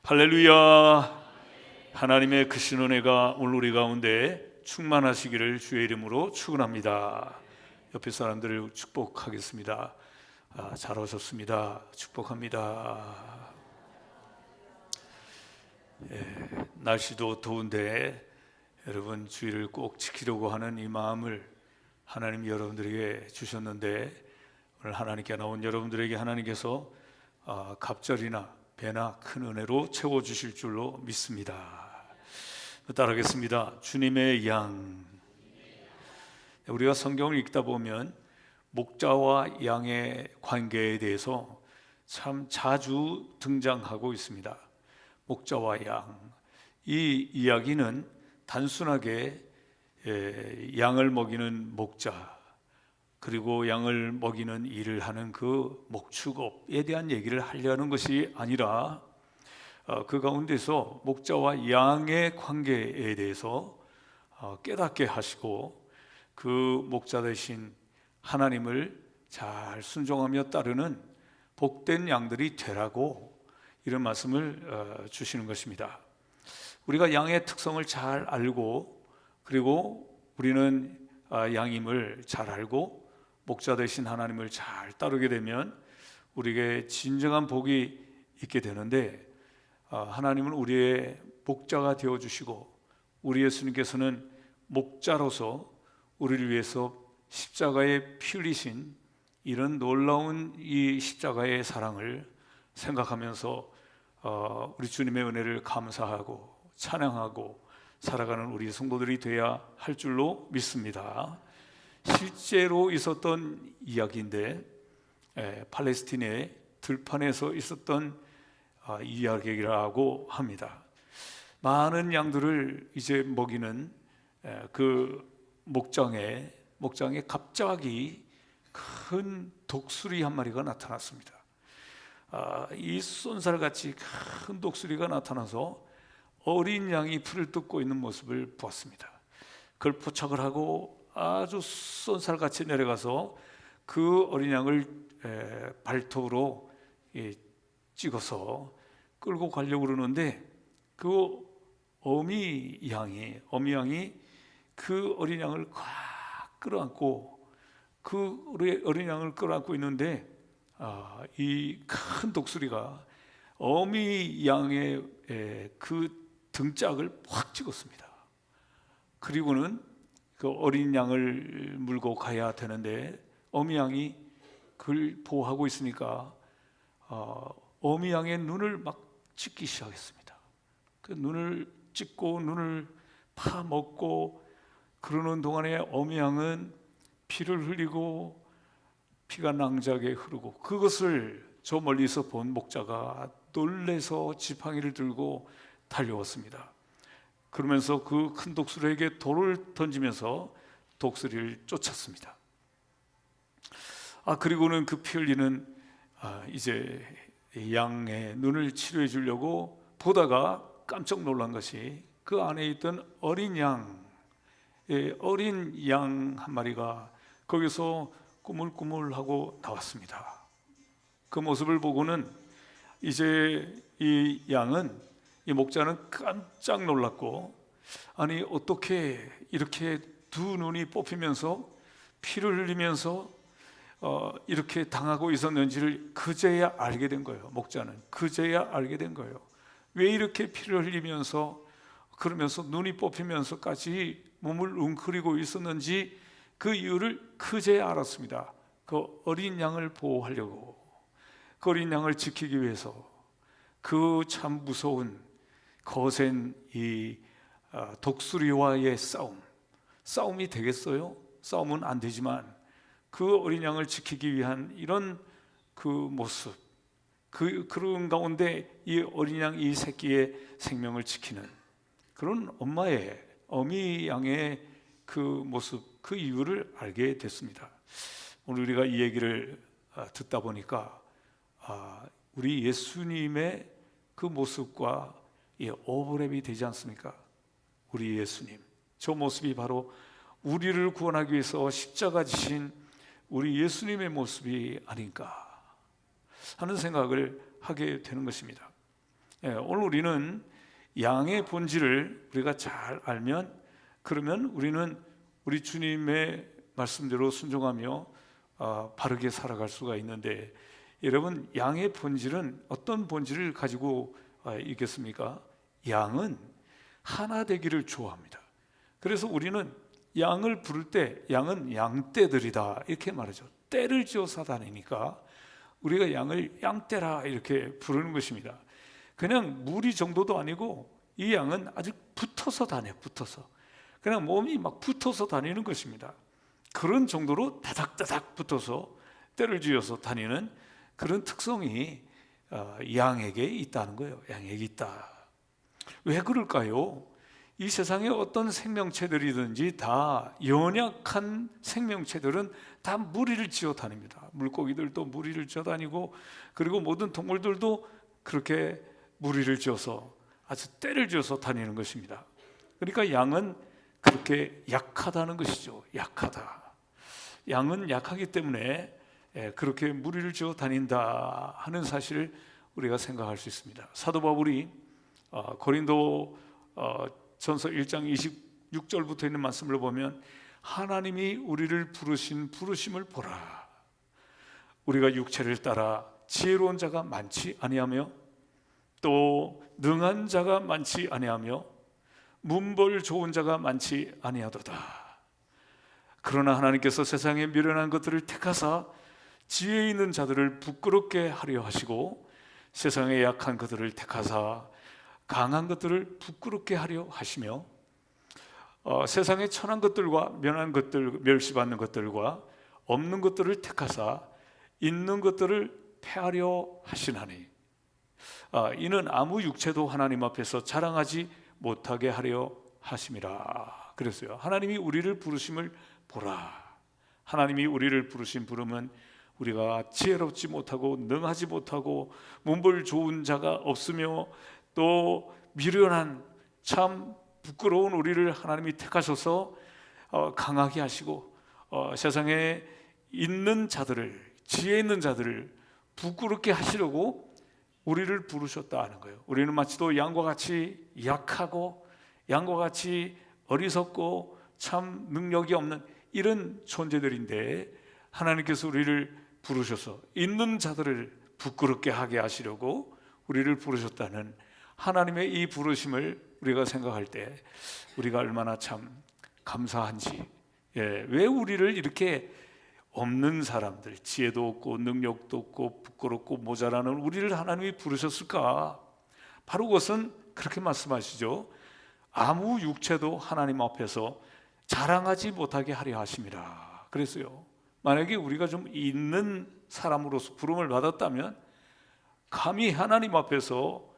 할렐루야. 하나님의 크신 은혜가 오늘 우리 가운데 충만하시기를 주의 이름으로 축원합니다. 옆에 사람들을 축복하겠습니다. 잘 오셨습니다. 축복합니다. 날씨도 더운데 여러분 주의를 꼭 지키려고 하는 이 마음을 하나님이 여러분들에게 주셨는데, 오늘 하나님께 나온 여러분들에게 하나님께서 갑절이나 배나 큰 은혜로 채워주실 줄로 믿습니다. 따라하겠습니다. 주님의 양. 우리가 성경을 읽다 보면 목자와 양의 관계에 대해서 참 자주 등장하고 있습니다. 목자와 양, 이 이야기는 단순하게 양을 먹이는 목자, 그리고 양을 먹이는 일을 하는 그 목축업에 대한 얘기를 하려는 것이 아니라 그 가운데서 목자와 양의 관계에 대해서 깨닫게 하시고 그 목자 되신 하나님을 잘 순종하며 따르는 복된 양들이 되라고 이런 말씀을 주시는 것입니다. 우리가 양의 특성을 잘 알고, 그리고 우리는 양임을 잘 알고 목자 되신 하나님을 잘 따르게 되면 우리에게 진정한 복이 있게 되는데, 하나님은 우리의 목자가 되어주시고 우리 예수님께서는 목자로서 우리를 위해서 십자가에 피 흘리신 이런 놀라운 이 십자가의 사랑을 생각하면서 우리 주님의 은혜를 감사하고 찬양하고 살아가는 우리 성도들이 되어야 할 줄로 믿습니다. 실제로 있었던 이야기인데, 팔레스틴의 들판에서 있었던 이야기라고 합니다. 많은 양들을 이제 먹이는 그 목장에 갑자기 큰 독수리 한 마리가 나타났습니다. 이 쏜살같이 큰 독수리가 나타나서 어린 양이 풀을 뜯고 있는 모습을 보았습니다. 그걸 포착을 하고 아주 쏜살같이 내려가서 그 어린 양을 발톱으로 찍어서 끌고 가려고 그러는데, 그 어미 양이 그 어린 양을 꽉 끌어안고, 그 어린 양을 끌어안고 있는데 이 큰 독수리가 어미 양의 그 등짝을 확 찍었습니다. 그리고는 그 어린 양을 물고 가야 되는데 어미 양이 그를 보호하고 있으니까 어미 양의 눈을 막 찢기 시작했습니다. 그 눈을 찢고 눈을 파먹고 그러는 동안에 어미 양은 피를 흘리고 피가 낭자하게 흐르고, 그것을 저 멀리서 본 목자가 놀래서 지팡이를 들고 달려왔습니다. 그러면서 그 큰 독수리에게 돌을 던지면서 독수리를 쫓았습니다. 그리고는 그 피 흘리는 이제 양의 눈을 치료해 주려고 보다가 깜짝 놀란 것이 그 안에 있던 어린 양 한 마리가 거기서 꾸물꾸물하고 나왔습니다. 그 모습을 보고는 이제 이 목자는 깜짝 놀랐고, 아니 어떻게 이렇게 두 눈이 뽑히면서 피를 흘리면서 이렇게 당하고 있었는지를 그제야 알게 된 거예요. 목자는 그제야 알게 된 거예요. 왜 이렇게 피를 흘리면서 그러면서 눈이 뽑히면서까지 몸을 웅크리고 있었는지 그 이유를 그제야 알았습니다. 그 어린 양을 보호하려고, 그 어린 양을 지키기 위해서 그 참 무서운 거센 이 독수리와의 싸움이 되겠어요? 싸움은 안 되지만 그 어린 양을 지키기 위한 이런 그 모습, 그런 가운데 이 어린 양 이 새끼의 생명을 지키는 그런 어미 양의 그 모습, 그 이유를 알게 됐습니다. 오늘 우리가 이 얘기를 듣다 보니까 우리 예수님의 그 모습과 오버랩이 되지 않습니까? 우리 예수님, 저 모습이 바로 우리를 구원하기 위해서 십자가 지신 우리 예수님의 모습이 아닌가 하는 생각을 하게 되는 것입니다. 오늘 우리는 양의 본질을 우리가 잘 알면, 그러면 우리는 우리 주님의 말씀대로 순종하며 바르게 살아갈 수가 있는데, 여러분, 양의 본질은 어떤 본질을 가지고 있겠습니까? 양은 하나 되기를 좋아합니다. 그래서 우리는 양을 부를 때 양은 양떼들이다 이렇게 말하죠. 떼를 지어서 다니니까 우리가 양을 양떼라 이렇게 부르는 것입니다. 그냥 무리 정도도 아니고 이 양은 아주 붙어서 다녀요. 붙어서 그냥 몸이 막 붙어서 다니는 것입니다. 그런 정도로 다닥다닥 붙어서 떼를 지어서 다니는 그런 특성이 양에게 있다는 거예요. 양에게 있다. 왜 그럴까요? 이 세상에 어떤 생명체들이든지 다 연약한 생명체들은 다 무리를 지어 다닙니다. 물고기들도 무리를 지어 다니고, 그리고 모든 동물들도 그렇게 무리를 지어서 아주 떼를 지어서 다니는 것입니다. 그러니까 양은 그렇게 약하다는 것이죠. 약하다. 양은 약하기 때문에 그렇게 무리를 지어 다닌다 하는 사실을 우리가 생각할 수 있습니다. 사도 바울이 고린도 전서 1장 26절부터 있는 말씀을 보면, 하나님이 우리를 부르신 부르심을 보라. 우리가 육체를 따라 지혜로운 자가 많지 아니하며 또 능한 자가 많지 아니하며 문벌 좋은 자가 많지 아니하도다. 그러나 하나님께서 세상에 미련한 것들을 택하사 지혜 있는 자들을 부끄럽게 하려 하시고, 세상에 약한 것들을 택하사 강한 것들을 부끄럽게 하려 하시며, 세상에 천한 것들과 면한 것들, 멸시받는 것들과 없는 것들을 택하사 있는 것들을 패하려 하시나니, 이는 아무 육체도 하나님 앞에서 자랑하지 못하게 하려 하심이라. 그랬어요. 하나님이 우리를 부르심을 보라. 하나님이 우리를 부르신 부름은 우리가 지혜롭지 못하고 능하지 못하고 문벌 좋은 자가 없으며 또 미련한 참 부끄러운 우리를 하나님이 택하셔서 강하게 하시고, 세상에 있는 자들을, 지혜 있는 자들을 부끄럽게 하시려고 우리를 부르셨다 하는 거예요. 우리는 마치도 양과 같이 약하고 양과 같이 어리석고 참 능력이 없는 이런 존재들인데, 하나님께서 우리를 부르셔서 있는 자들을 부끄럽게 하게 하시려고 우리를 부르셨다는 하나님의 이 부르심을 우리가 생각할 때 우리가 얼마나 참 감사한지, 왜 우리를 이렇게 없는 사람들, 지혜도 없고 능력도 없고 부끄럽고 모자라는 우리를 하나님이 부르셨을까? 바로 그것은 그렇게 말씀하시죠. 아무 육체도 하나님 앞에서 자랑하지 못하게 하려 하심이라 그랬어요. 만약에 우리가 좀 있는 사람으로서 부름을 받았다면 감히 하나님 앞에서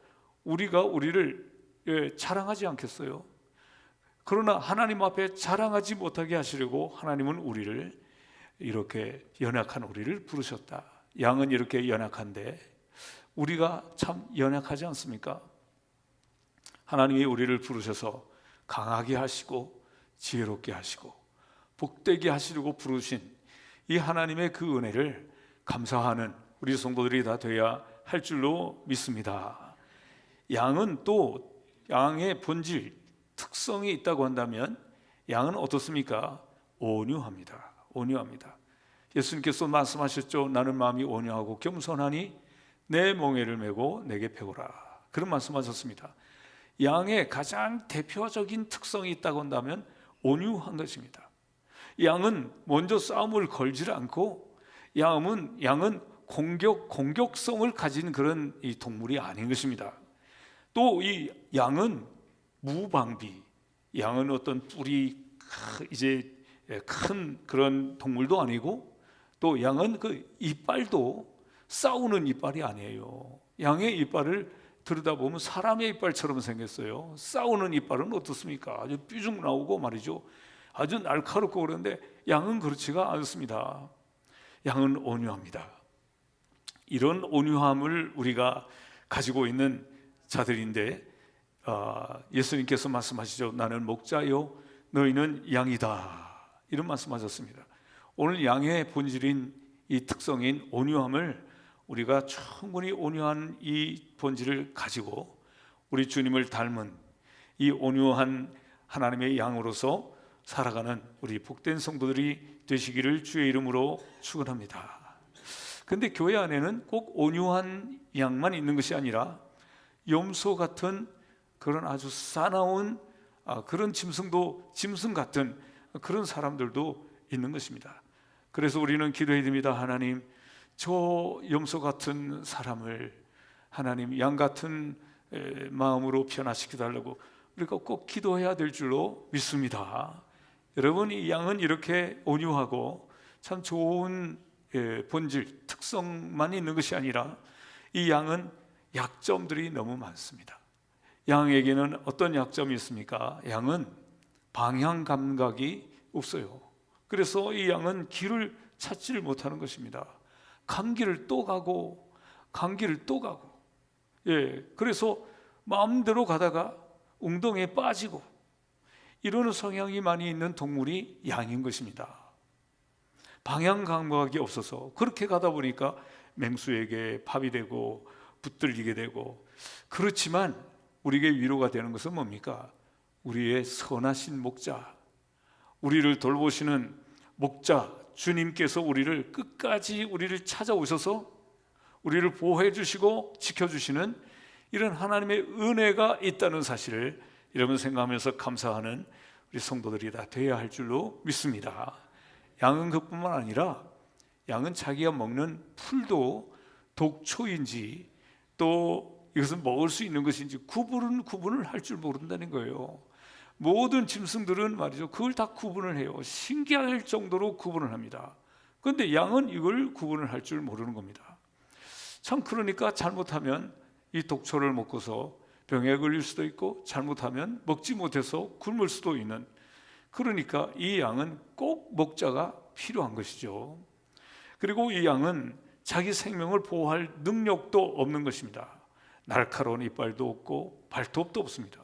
우리가 우리를 자랑하지 않겠어요? 그러나 하나님 앞에 자랑하지 못하게 하시려고 하나님은 우리를, 이렇게 연약한 우리를 부르셨다. 양은 이렇게 연약한데 우리가 참 연약하지 않습니까? 하나님이 우리를 부르셔서 강하게 하시고 지혜롭게 하시고 복되게 하시려고 부르신 이 하나님의 그 은혜를 감사하는 우리 성도들이 다 돼야 할 줄로 믿습니다. 양은 또 양의 본질, 특성이 있다고 한다면 양은 어떻습니까? 온유합니다. 온유합니다. 예수님께서 말씀하셨죠. 나는 마음이 온유하고 겸손하니 내 멍에를 메고 내게 배우라. 그런 말씀하셨습니다. 양의 가장 대표적인 특성이 있다고 한다면 온유한 것입니다. 양은 먼저 싸움을 걸지 않고, 양은 공격성을 가진 그런 이 동물이 아닌 것입니다. 또 이 양은 무방비, 양은 어떤 뿔이 이제 큰 그런 동물도 아니고, 또 양은 그 이빨도 싸우는 이빨이 아니에요. 양의 이빨을 들여다보면 사람의 이빨처럼 생겼어요. 싸우는 이빨은 어떻습니까? 아주 삐죽 나오고 말이죠. 아주 날카롭고 그런데 양은 그렇지가 않습니다. 양은 온유합니다. 이런 온유함을 우리가 가지고 있는 자들인데, 예수님께서 말씀하시죠. 나는 목자요 너희는 양이다. 이런 말씀하셨습니다. 오늘 양의 본질인 이 특성인 온유함을 우리가 충분히 온유한 이 본질을 가지고 우리 주님을 닮은 이 온유한 하나님의 양으로서 살아가는 우리 복된 성도들이 되시기를 주의 이름으로 축원합니다. 근데 교회 안에는 꼭 온유한 양만 있는 것이 아니라 염소 같은 그런 아주 싸나운 그런 짐승 같은 그런 사람들도 있는 것입니다. 그래서 우리는 기도해야 됩니다. 하나님, 저 염소 같은 사람을 하나님 양 같은 마음으로 변화시켜 달라고 우리가 꼭 기도해야 될 줄로 믿습니다. 여러분, 이 양은 이렇게 온유하고 참 좋은 본질, 특성만 있는 것이 아니라 이 양은 약점들이 너무 많습니다. 양에게는 어떤 약점이 있습니까? 양은 방향 감각이 없어요. 그래서 이 양은 길을 찾지를 못하는 것입니다. 간 길을 또 가고 간 길을 또 가고, 그래서 마음대로 가다가 웅덩이에 빠지고 이러는 성향이 많이 있는 동물이 양인 것입니다. 방향 감각이 없어서 그렇게 가다 보니까 맹수에게 팝이 되고 붙들리게 되고, 그렇지만 우리에게 위로가 되는 것은 뭡니까? 우리의 선하신 목자, 우리를 돌보시는 목자 주님께서 우리를 끝까지 우리를 찾아오셔서 우리를 보호해 주시고 지켜주시는 이런 하나님의 은혜가 있다는 사실을 여러분 생각하면서 감사하는 우리 성도들이 다 되어야 할 줄로 믿습니다. 양은 그뿐만 아니라 양은 자기가 먹는 풀도 독초인지 또 이것은 먹을 수 있는 것인지 구분을 할 줄 모른다는 거예요. 모든 짐승들은 말이죠, 그걸 다 구분을 해요. 신기할 정도로 구분을 합니다. 그런데 양은 이걸 구분을 할 줄 모르는 겁니다. 참, 그러니까 잘못하면 이 독초를 먹고서 병에 걸릴 수도 있고, 잘못하면 먹지 못해서 굶을 수도 있는, 그러니까 이 양은 꼭 목자가 필요한 것이죠. 그리고 이 양은 자기 생명을 보호할 능력도 없는 것입니다. 날카로운 이빨도 없고 발톱도 없습니다.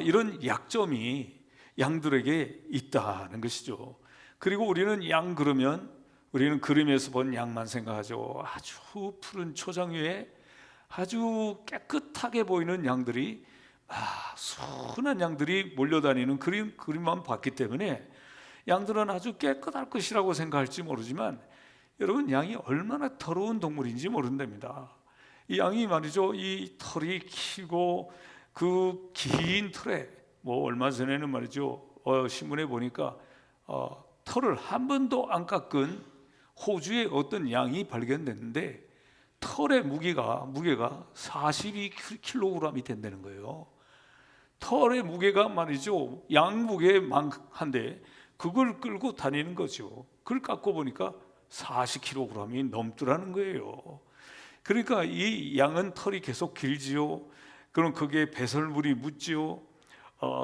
이런 약점이 양들에게 있다는 것이죠. 그리고 우리는 양 그러면 우리는 그림에서 본 양만 생각하죠. 아주 푸른 초장 위에 아주 깨끗하게 보이는 양들이, 순한 양들이 몰려다니는 그림만 봤기 때문에 양들은 아주 깨끗할 것이라고 생각할지 모르지만, 여러분, 양이 얼마나 더러운 동물인지 모른답니다. 이 양이 말이죠, 이 털이 길고 그 긴 털에 얼마 전에는 말이죠, 신문에 보니까 털을 한 번도 안 깎은 호주의 어떤 양이 발견됐는데 털의 무게가 42kg이 된다는 거예요. 털의 무게가 말이죠, 양 무게만한데 그걸 끌고 다니는 거죠. 그걸 깎고 보니까 40kg이 넘더라는 거예요. 그러니까 이 양은 털이 계속 길지요. 그럼 거기에 배설물이 묻지요.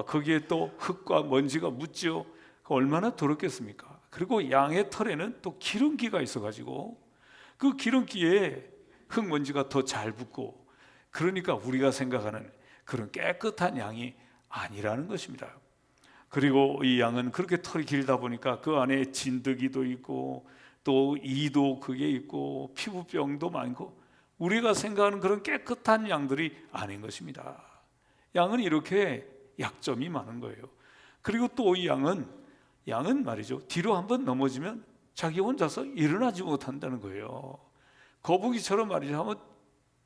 거기에 또 흙과 먼지가 묻지요. 얼마나 더럽겠습니까? 그리고 양의 털에는 또 기름기가 있어가지고 그 기름기에 흙먼지가 더 잘 붙고, 그러니까 우리가 생각하는 그런 깨끗한 양이 아니라는 것입니다. 그리고 이 양은 그렇게 털이 길다 보니까 그 안에 진드기도 있고 또 이도 그게 있고 피부병도 많고, 우리가 생각하는 그런 깨끗한 양들이 아닌 것입니다. 양은 이렇게 약점이 많은 거예요. 그리고 또 이 양은 말이죠, 뒤로 한번 넘어지면 자기 혼자서 일어나지 못한다는 거예요. 거북이처럼 말이죠, 한번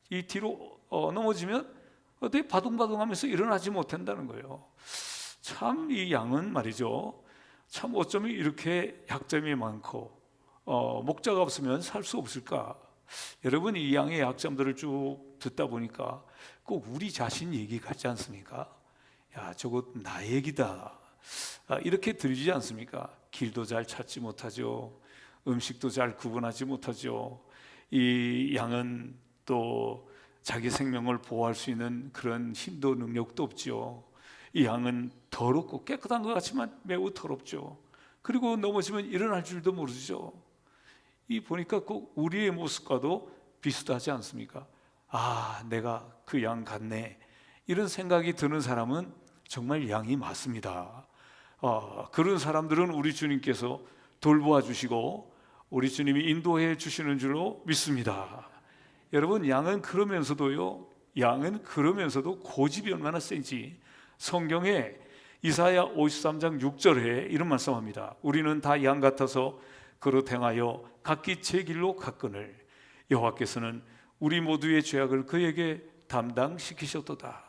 이 뒤로 넘어지면 어떻게 바둥바둥하면서 일어나지 못한다는 거예요. 참, 이 양은 말이죠, 참 어쩌면 이렇게 약점이 많고 목자가 없으면 살 수 없을까? 여러분, 이 양의 약점들을 쭉 듣다 보니까 꼭 우리 자신 얘기 같지 않습니까? 야, 저거 나 얘기다, 이렇게 들리지 않습니까? 길도 잘 찾지 못하죠. 음식도 잘 구분하지 못하죠. 이 양은 또 자기 생명을 보호할 수 있는 그런 힘도 능력도 없죠. 이 양은 더럽고 깨끗한 것 같지만 매우 더럽죠. 그리고 넘어지면 일어날 줄도 모르죠. 이 보니까 꼭 우리의 모습과도 비슷하지 않습니까? 내가 그 양 같네, 이런 생각이 드는 사람은 정말 양이 맞습니다. 그런 사람들은 우리 주님께서 돌보아 주시고 우리 주님이 인도해 주시는 줄로 믿습니다. 여러분, 양은 그러면서도요, 양은 그러면서도 고집이 얼마나 센지 성경에 이사야 53장 6절에 이런 말씀합니다. 우리는 다 양 같아서 그릇 행하여 각기 제 길로 갔거늘 여호와께서는 우리 모두의 죄악을 그에게 담당시키셨도다.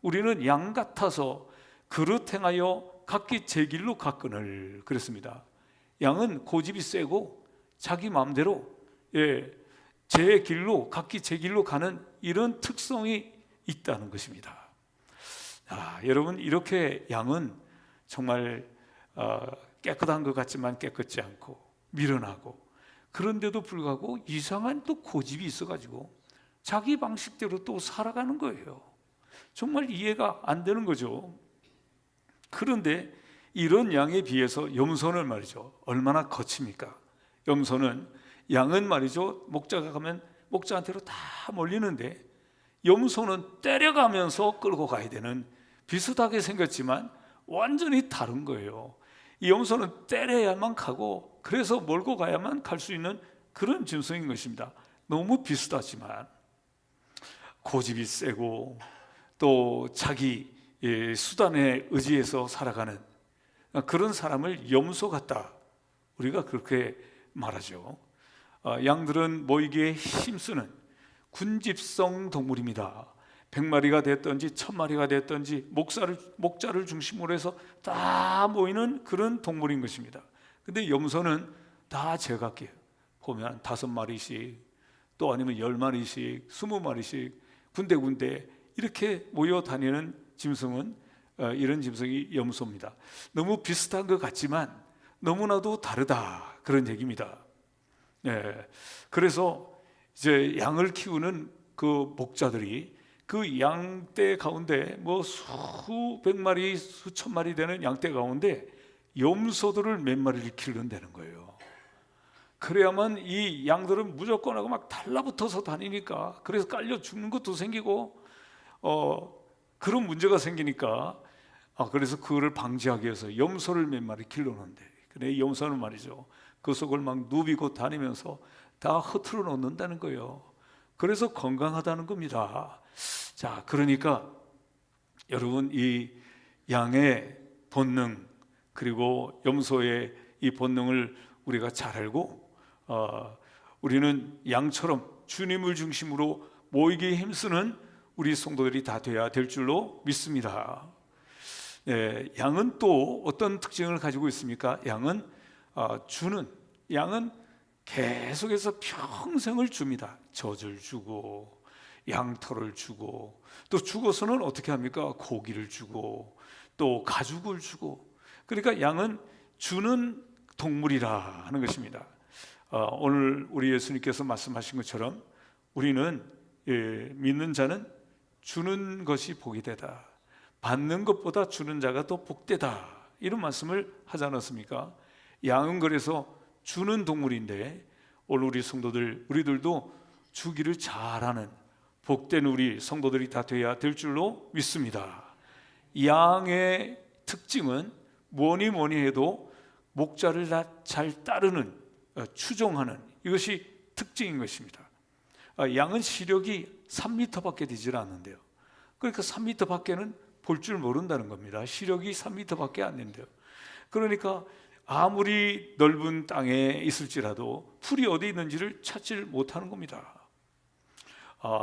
우리는 양 같아서 그릇 행하여 각기 제 길로 갔거늘 그랬습니다. 양은 고집이 세고 자기 마음대로 제 길로 각기 제 길로 가는 이런 특성이 있다는 것입니다. 여러분, 이렇게 양은 정말 깨끗한 것 같지만 깨끗지 않고 미련하고, 그런데도 불구하고 이상한 또 고집이 있어가지고 자기 방식대로 또 살아가는 거예요. 정말 이해가 안 되는 거죠. 그런데 이런 양에 비해서 염소는 말이죠, 얼마나 거칩니까? 염소는, 양은 말이죠, 목자가 가면 목자한테로 다 몰리는데 염소는 때려가면서 끌고 가야 되는, 비슷하게 생겼지만 완전히 다른 거예요. 이 염소는 때려야만 가고, 그래서 몰고 가야만 갈 수 있는 그런 짐승인 것입니다. 너무 비슷하지만 고집이 세고 또 자기 수단에 의지해서 살아가는 그런 사람을 염소 같다, 우리가 그렇게 말하죠. 양들은 모이기에 힘쓰는 군집성 동물입니다. 100마리가 됐든지 1000마리가 됐든지 목자를 중심으로 해서 다 모이는 그런 동물인 것입니다. 근데 염소는 다 제각기 보면 5마리씩, 또 아니면 10마리씩, 20마리씩 군데군데 이렇게 모여 다니는 짐승은 이런 짐승이 염소입니다. 너무 비슷한 것 같지만 너무나도 다르다, 그런 얘기입니다. 그래서 이제 양을 키우는 그 목자들이 그 양떼 가운데 뭐 수백 마리, 수천 마리 되는 양떼 가운데 염소들을 몇 마리를 기른다는 거예요. 그래야만 이 양들은 무조건 하고 막 달라붙어서 다니니까, 그래서 깔려 죽는 것도 생기고 그런 문제가 생기니까, 그래서 그거를 방지하기 위해서 염소를 몇 마리 길러놓는데, 근데 염소는 말이죠, 그 속을 막 누비고 다니면서 다 흐트러 놓는다는 거예요. 그래서 건강하다는 겁니다. 자, 그러니까 여러분, 이 양의 본능 그리고 염소의 이 본능을 우리가 잘 알고 우리는 양처럼 주님을 중심으로 모이기에 힘쓰는 우리 성도들이 다 돼야 될 줄로 믿습니다. 양은 또 어떤 특징을 가지고 있습니까? 양은 양은 계속해서 평생을 줍니다. 젖을 주고 양털을 주고, 또 죽어서는 어떻게 합니까? 고기를 주고 또 가죽을 주고. 그러니까 양은 주는 동물이라 하는 것입니다. 오늘 우리 예수님께서 말씀하신 것처럼 우리는 믿는 자는 주는 것이 복이 되다, 받는 것보다 주는 자가 더 복되다, 이런 말씀을 하지 않았습니까? 양은 그래서 주는 동물인데, 오늘 우리 성도들, 우리들도 주기를 잘하는 복된 우리 성도들이 다 되어야 될 줄로 믿습니다. 양의 특징은 뭐니 해도 목자를 다 잘 따르는, 추종하는, 이것이 특징인 것입니다. 양은 시력이 3m밖에 되질 않는데요. 그러니까 3m 밖에는 볼 줄 모른다는 겁니다. 시력이 3m밖에 안 된대요. 그러니까 아무리 넓은 땅에 있을지라도 풀이 어디 있는지를 찾지를 못하는 겁니다.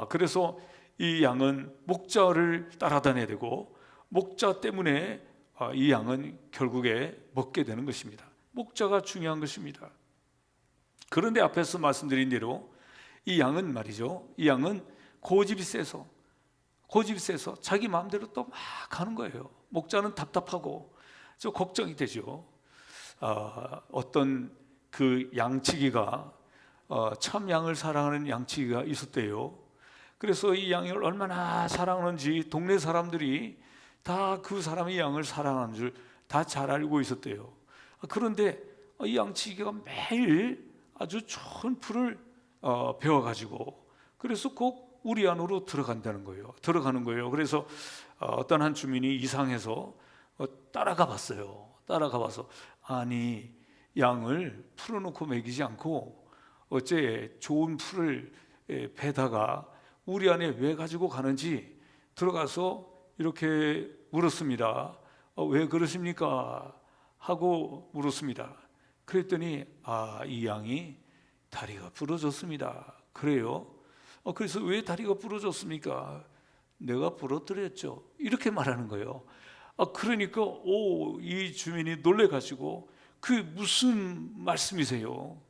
그래서 이 양은 목자를 따라다녀야 되고, 목자 때문에 이 양은 결국에 먹게 되는 것입니다. 목자가 중요한 것입니다. 그런데 앞에서 말씀드린 대로 이 양은 말이죠, 이 양은 고집이 세서 자기 마음대로 또 막 가는 거예요. 목자는 답답하고 좀 걱정이 되죠. 어떤 그 양치기가 참 양을 사랑하는 양치기가 있었대요. 그래서 이 양을 얼마나 사랑하는지 동네 사람들이 다 그 사람이 양을 사랑하는 줄 다 잘 알고 있었대요. 그런데 이 양치기가 매일 아주 좋은 풀을 베어가지고, 그래서 꼭 우리 안으로 들어가는 거예요. 그래서 어떤 한 주민이 이상해서 따라가 봤어요. 따라가봐서, 아니, 양을 풀어놓고 먹이지 않고 어째 좋은 풀을 베다가 우리 안에 왜 가지고 가는지 들어가서 이렇게 물었습니다. 왜 그러십니까? 하고 물었습니다. 그랬더니 이 양이 다리가 부러졌습니다. 그래요? 그래서 왜 다리가 부러졌습니까? 내가 부러뜨렸죠. 이렇게 말하는 거예요. 그러니까 이 주민이 놀래가지고 그게 무슨 말씀이세요?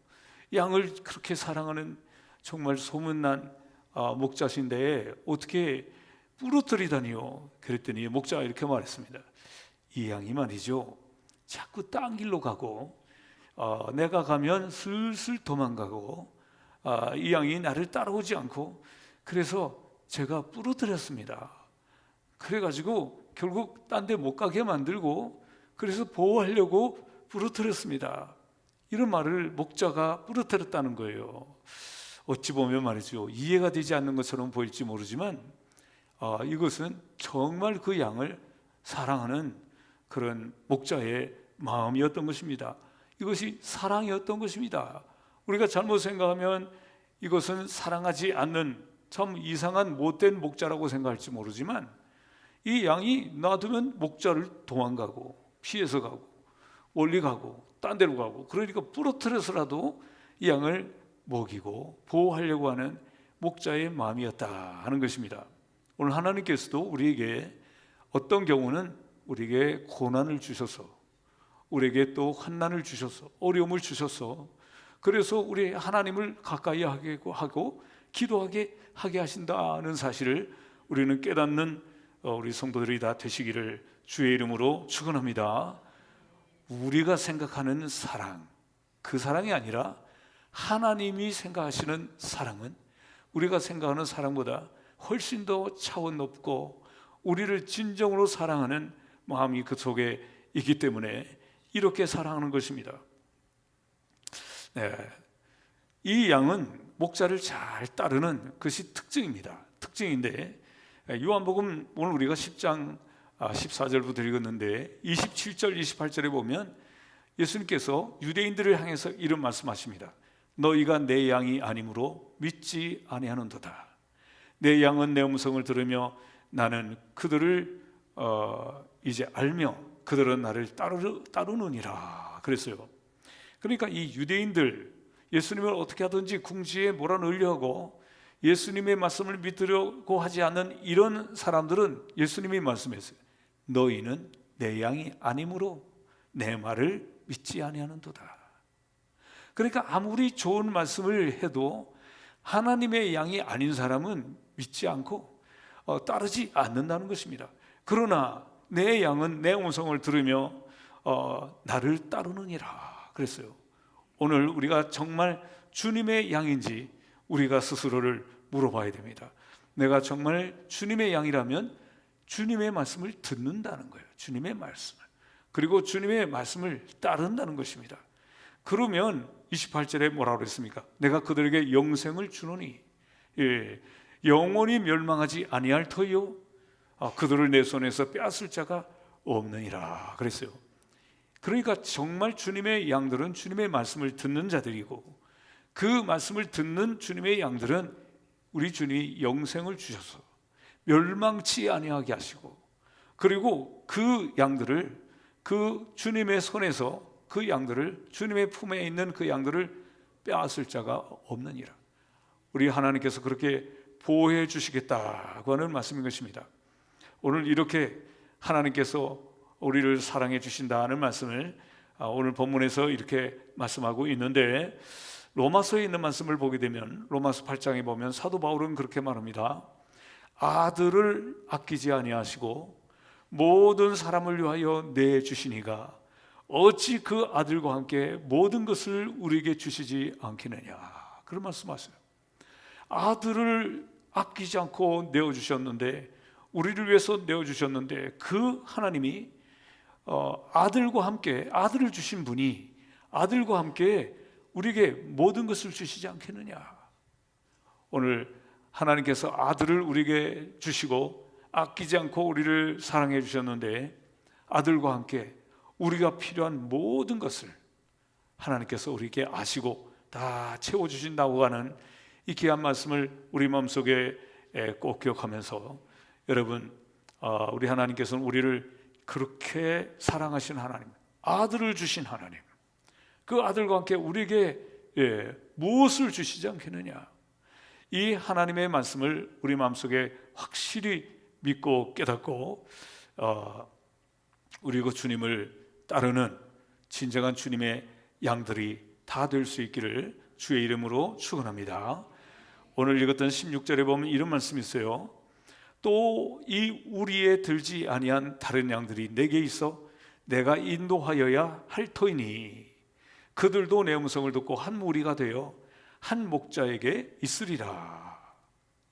양을 그렇게 사랑하는 정말 소문난 목자신데 어떻게 부러뜨리다니요? 그랬더니 목자가 이렇게 말했습니다. 이 양이 말이죠, 자꾸 딴 길로 가고 내가 가면 슬슬 도망가고 이 양이 나를 따라오지 않고, 그래서 제가 부러뜨렸습니다. 그래가지고 결국 딴 데 못 가게 만들고, 그래서 보호하려고 부러뜨렸습니다. 이런 말을 목자가 부러뜨렸다는 거예요. 어찌 보면 말이죠, 이해가 되지 않는 것처럼 보일지 모르지만 이것은 정말 그 양을 사랑하는 그런 목자의 마음이었던 것입니다. 이것이 사랑이었던 것입니다. 우리가 잘못 생각하면 이것은 사랑하지 않는 참 이상한 못된 목자라고 생각할지 모르지만, 이 양이 놔두면 목자를 도망가고 피해서 가고 멀리 가고 딴 데로 가고, 그러니까 부러뜨려서라도 이 양을 먹이고 보호하려고 하는 목자의 마음이었다 하는 것입니다. 오늘 하나님께서도 우리에게 어떤 경우는 우리에게 고난을 주셔서, 우리에게 또 환난을 주셔서, 어려움을 주셔서, 그래서 우리 하나님을 가까이 하고 기도하게 하게 하신다는 사실을 우리는 깨닫는 우리 성도들이 다 되시기를 주의 이름으로 축원합니다. 우리가 생각하는 사랑, 그 사랑이 아니라 하나님이 생각하시는 사랑은 우리가 생각하는 사랑보다 훨씬 더 차원 높고 우리를 진정으로 사랑하는 마음이 그 속에 있기 때문에 이렇게 사랑하는 것입니다. 이 양은 목자를 잘 따르는 것이 특징인데, 요한복음 오늘 우리가 10장 14절부터 읽었는데 27절 28절에 보면 예수님께서 유대인들을 향해서 이런 말씀하십니다. 너희가 내 양이 아니므로 믿지 아니하는도다. 내 양은 내 음성을 들으며 나는 그들을 이제 알며 그들은 나를 따르느니라 그랬어요. 그러니까 이 유대인들, 예수님을 어떻게 하든지 궁지에 몰아넣으려 하고 예수님의 말씀을 믿으려고 하지 않는 이런 사람들은 예수님이 말씀했어요. 너희는 내 양이 아니므로 내 말을 믿지 아니하는도다. 그러니까 아무리 좋은 말씀을 해도 하나님의 양이 아닌 사람은 믿지 않고 따르지 않는다는 것입니다. 그러나 내 양은 내 음성을 들으며 나를 따르느니라 그랬어요. 오늘 우리가 정말 주님의 양인지 우리가 스스로를 물어봐야 됩니다. 내가 정말 주님의 양이라면 주님의 말씀을 듣는다는 거예요. 주님의 말씀을. 그리고 주님의 말씀을 따른다는 것입니다. 그러면 28절에 뭐라고 그랬습니까? 내가 그들에게 영생을 주노니 영원히 멸망하지 아니할 터이요 그들을 내 손에서 빼앗을 자가 없느니라 그랬어요. 그러니까 정말 주님의 양들은 주님의 말씀을 듣는 자들이고, 그 말씀을 듣는 주님의 양들은 우리 주님이 영생을 주셔서 멸망치 아니하게 하시고, 그리고 그 양들을 그 주님의 손에서 그 양들을, 주님의 품에 있는 그 양들을 빼앗을 자가 없느니라. 우리 하나님께서 그렇게 보호해 주시겠다고 하는 말씀인 것입니다. 오늘 이렇게 하나님께서 우리를 사랑해 주신다는 말씀을 오늘 본문에서 이렇게 말씀하고 있는데, 로마서에 있는 말씀을 보게 되면 로마서 8장에 보면 사도 바울은 그렇게 말합니다. 아들을 아끼지 아니하시고 모든 사람을 위하여 내주시니가 어찌 그 아들과 함께 모든 것을 우리에게 주시지 않겠느냐, 그런 말씀하세요. 아들을 아끼지 않고 내어주셨는데, 우리를 위해서 내어주셨는데, 그 하나님이 아들과 함께, 아들을 주신 분이 아들과 함께 우리에게 모든 것을 주시지 않겠느냐. 오늘 하나님께서 아들을 우리에게 주시고 아끼지 않고 우리를 사랑해 주셨는데, 아들과 함께 우리가 필요한 모든 것을 하나님께서 우리에게 아시고 다 채워주신다고 하는 이 귀한 말씀을 우리 마음속에 꼭 기억하면서 여러분, 우리 하나님께서는 우리를 그렇게 사랑하신 하나님, 아들을 주신 하나님, 그 아들과 함께 우리에게 무엇을 주시지 않겠느냐? 이 하나님의 말씀을 우리 마음속에 확실히 믿고 깨닫고 우리 그 주님을 따르는 진정한 주님의 양들이 다 될 수 있기를 주의 이름으로 축원합니다. 오늘 읽었던 16절에 보면 이런 말씀이 있어요. 또 이 우리에 들지 아니한 다른 양들이 내게 있어 내가 인도하여야 할 터이니 그들도 내 음성을 듣고 한 무리가 되어 한 목자에게 있으리라.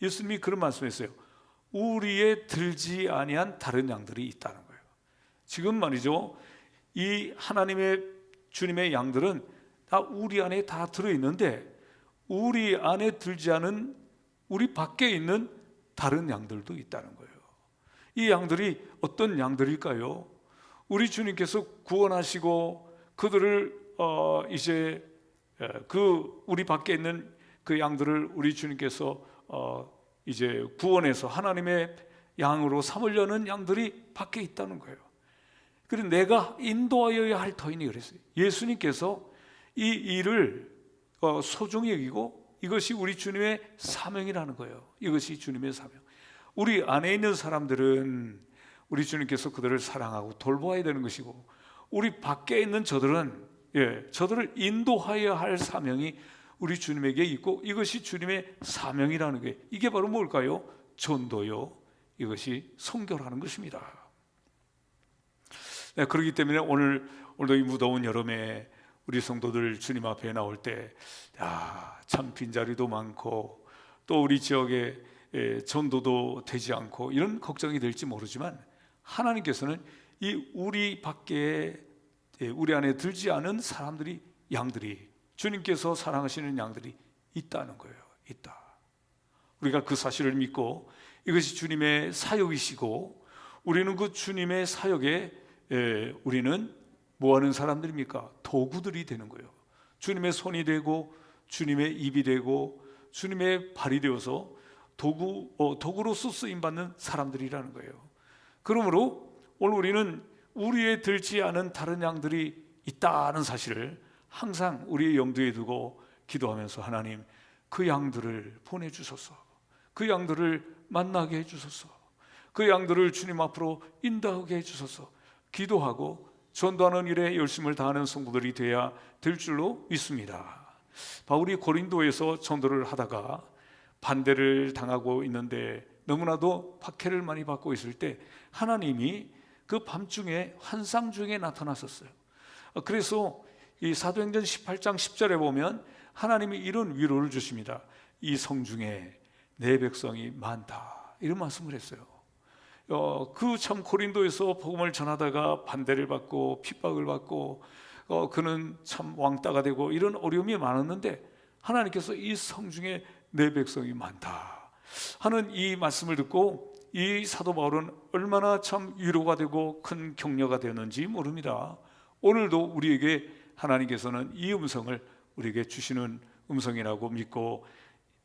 예수님이 그런 말씀했어요. 우리에 들지 아니한 다른 양들이 있다는 거예요. 지금 말이죠, 이 하나님의 주님의 양들은 다 우리 안에 다 들어있는데 우리 안에 들지 않은 우리 밖에 있는 다른 양들도 있다는 거예요. 이 양들이 어떤 양들일까요? 우리 주님께서 구원하시고 그들을 이제 그 우리 밖에 있는 그 양들을 우리 주님께서 이제 구원해서 하나님의 양으로 삼으려는 양들이 밖에 있다는 거예요. 그래서 내가 인도하여야 할 터이니 그랬어요. 예수님께서 이 일을 소중히 여기고 이것이 우리 주님의 사명이라는 거예요. 이것이 주님의 사명. 우리 안에 있는 사람들은 우리 주님께서 그들을 사랑하고 돌보아야 되는 것이고 우리 밖에 있는 저들을 인도하여야 할 사명이 우리 주님에게 있고 이것이 주님의 사명이라는 게 이게 바로 뭘까요? 전도요. 이것이 선교라는 것입니다. 그렇기 때문에 오늘도 이 무더운 여름에 우리 성도들 주님 앞에 나올 때 참 빈자리도 많고 또 우리 지역에 전도도 되지 않고 이런 걱정이 될지 모르지만 하나님께서는 이 우리 밖에 우리 안에 들지 않은 사람들이 양들이 주님께서 사랑하시는 양들이 있다는 거예요. 있다. 우리가 그 사실을 믿고 이것이 주님의 사역이시고 우리는 그 주님의 사역에 우리는 뭐하는 사람들입니까? 도구들이 되는 거예요. 주님의 손이 되고 주님의 입이 되고 주님의 발이 되어서 도구로서 쓰임받는 사람들이라는 거예요. 그러므로 오늘 우리는 우리에 들지 않은 다른 양들이 있다는 사실을 항상 우리의 염두에 두고 기도하면서 하나님 그 양들을 보내주소서, 그 양들을 만나게 해주소서, 그 양들을 주님 앞으로 인도하게 해주소서 기도하고 전도하는 일에 열심을 다하는 성도들이 되어야 될 줄로 믿습니다. 바울이 고린도에서 전도를 하다가 반대를 당하고 있는데 너무나도 박해를 많이 받고 있을 때 하나님이 그 밤중에 환상 중에 나타났었어요. 그래서 이 사도행전 18장 10절에 보면 하나님이 이런 위로를 주십니다. 이 성중에 내 백성이 많다 이런 말씀을 했어요. 그 참 고린도에서 복음을 전하다가 반대를 받고 핍박을 받고 그는 참 왕따가 되고 이런 어려움이 많았는데 하나님께서 이 성중에 내 백성이 많다 하는 이 말씀을 듣고 이 사도 바울은 얼마나 참 위로가 되고 큰 격려가 되었는지 모릅니다. 오늘도 우리에게 하나님께서는 이 음성을 우리에게 주시는 음성이라고 믿고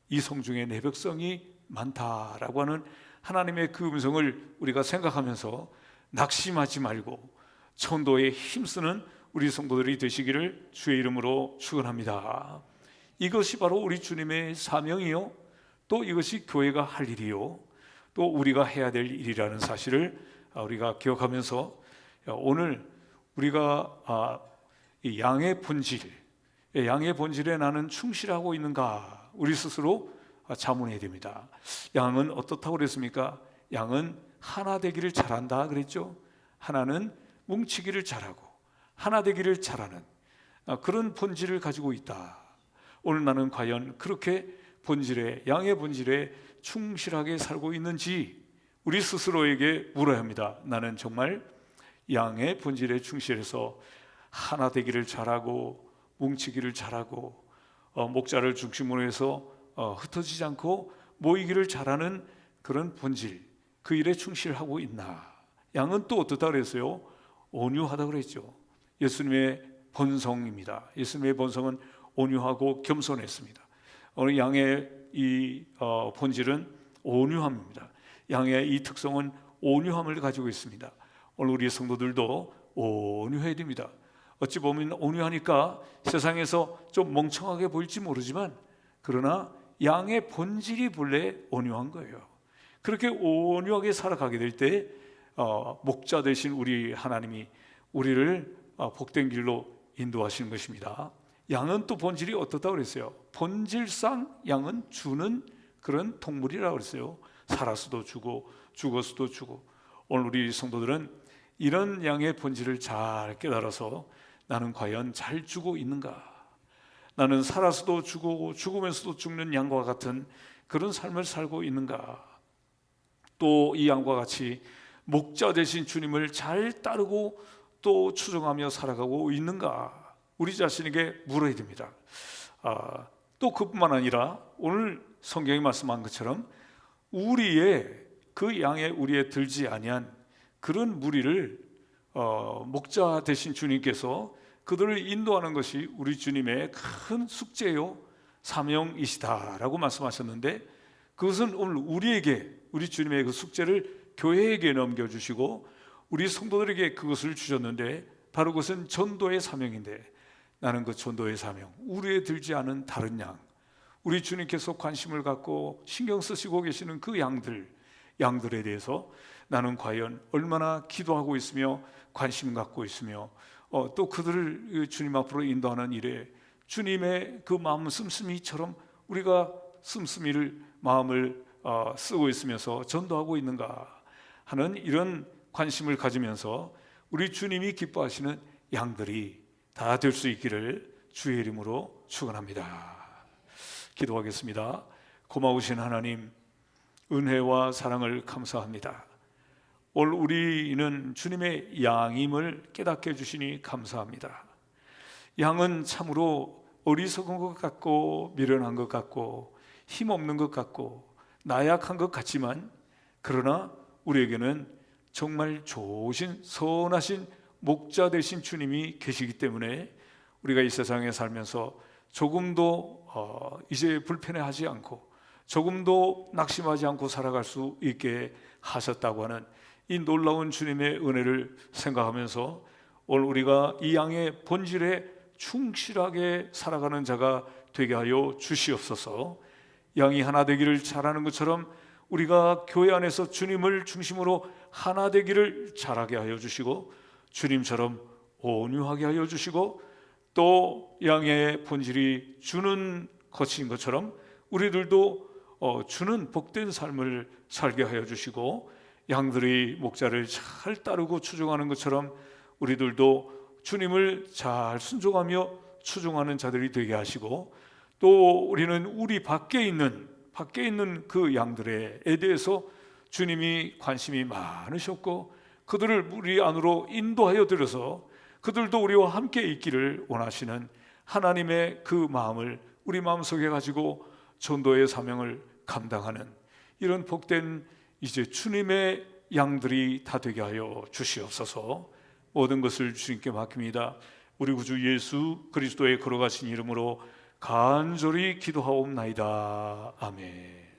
이 성중에 내 백성이 많다라고 하는 하나님의 그 음성을 우리가 생각하면서 낙심하지 말고 전도에 힘쓰는 우리 성도들이 되시기를 주의 이름으로 축원합니다. 이것이 바로 우리 주님의 사명이요 또 이것이 교회가 할 일이요 또 우리가 해야 될 일이라는 사실을 우리가 기억하면서 오늘 우리가 이 양의 본질에 나는 충실하고 있는가 우리 스스로 자문해야 됩니다. 양은 어떻다고 그랬습니까? 양은 하나 되기를 잘한다 그랬죠. 하나는 뭉치기를 잘하고 하나 되기를 잘하는 그런 본질을 가지고 있다. 오늘 나는 과연 그렇게 양의 본질에 충실하게 살고 있는지 우리 스스로에게 물어야 합니다. 나는 정말 양의 본질에 충실해서 하나 되기를 잘하고 뭉치기를 잘하고 목자를 중심으로 해서 흩어지지 않고 모이기를 잘하는 그런 본질 그 일에 충실하고 있나. 양은 또 어떻다 그랬어요? 온유하다 그랬죠. 예수님의 본성입니다. 예수님의 본성은 온유하고 겸손했습니다. 오늘 양의 이 본질은 온유함입니다. 양의 이 특성은 온유함을 가지고 있습니다. 오늘 우리 성도들도 온유해야 됩니다. 어찌 보면 온유하니까 세상에서 좀 멍청하게 보일지 모르지만, 그러나 양의 본질이 본래 온유한 거예요. 그렇게 온유하게 살아가게 될 때 목자 되신 우리 하나님이 우리를 복된 길로 인도하시는 것입니다. 양은 또 본질이 어떻다고 그랬어요? 본질상 양은 주는 그런 동물이라고 그랬어요. 살아서도 주고 죽어서도 주고. 오늘 우리 성도들은 이런 양의 본질을 잘 깨달아서 나는 과연 잘 주고 있는가? 나는 살아서도 주고 죽으면서도 죽는 양과 같은 그런 삶을 살고 있는가? 또 이 양과 같이 목자 되신 주님을 잘 따르고 또 추종하며 살아가고 있는가? 우리 자신에게 물어야 됩니다. 또 그뿐만 아니라 오늘 성경이 말씀한 것처럼 우리의 그 양의 우리에 들지 아니한 그런 무리를 목자 되신 주님께서 그들을 인도하는 것이 우리 주님의 큰 숙제요 사명이시다라고 말씀하셨는데, 그것은 오늘 우리에게, 우리 주님의 그 숙제를 교회에게 넘겨주시고 우리 성도들에게 그것을 주셨는데, 바로 그것은 전도의 사명인데, 나는 그 전도의 사명, 우리에 들지 않은 다른 양, 우리 주님께서 관심을 갖고 신경 쓰시고 계시는 그 양들에 대해서 나는 과연 얼마나 기도하고 있으며 관심 갖고 있으며 또 그들을 주님 앞으로 인도하는 일에 주님의 그 마음 씀씀이처럼 우리가 씀씀이를 마음을 쓰고 있으면서 전도하고 있는가 하는 이런 관심을 가지면서 우리 주님이 기뻐하시는 양들이 다 될 수 있기를 주의 이름으로 축원합니다. 기도하겠습니다. 고마우신 하나님, 은혜와 사랑을 감사합니다. 오늘 우리는 주님의 양임을 깨닫게 해주시니 감사합니다. 양은 참으로 어리석은 것 같고 미련한 것 같고 힘없는 것 같고 나약한 것 같지만, 그러나 우리에게는 정말 좋으신 선하신 목자 되신 주님이 계시기 때문에 우리가 이 세상에 살면서 조금도 이제 불편해하지 않고 조금도 낙심하지 않고 살아갈 수 있게 하셨다고 하는 이 놀라운 주님의 은혜를 생각하면서 오늘 우리가 이 양의 본질에 충실하게 살아가는 자가 되게 하여 주시옵소서. 양이 하나 되기를 잘하는 것처럼 우리가 교회 안에서 주님을 중심으로 하나 되기를 잘하게 하여 주시고, 주님처럼 온유하게 하여 주시고, 또 양의 본질이 주는 것인 것처럼 우리들도 주는 복된 삶을 살게 하여 주시고, 양들이 목자를 잘 따르고 추종하는 것처럼 우리들도 주님을 잘 순종하며 추종하는 자들이 되게 하시고, 또 우리는 우리 밖에 있는 그 양들에 대해서 주님이 관심이 많으셨고 그들을 우리 안으로 인도하여 들여서 그들도 우리와 함께 있기를 원하시는 하나님의 그 마음을 우리 마음속에 가지고 전도의 사명을 감당하는 이런 복된 이제 주님의 양들이 다 되게 하여 주시옵소서. 모든 것을 주님께 맡깁니다. 우리 구주 예수 그리스도의 걸어가신 이름으로 간절히 기도하옵나이다. 아멘.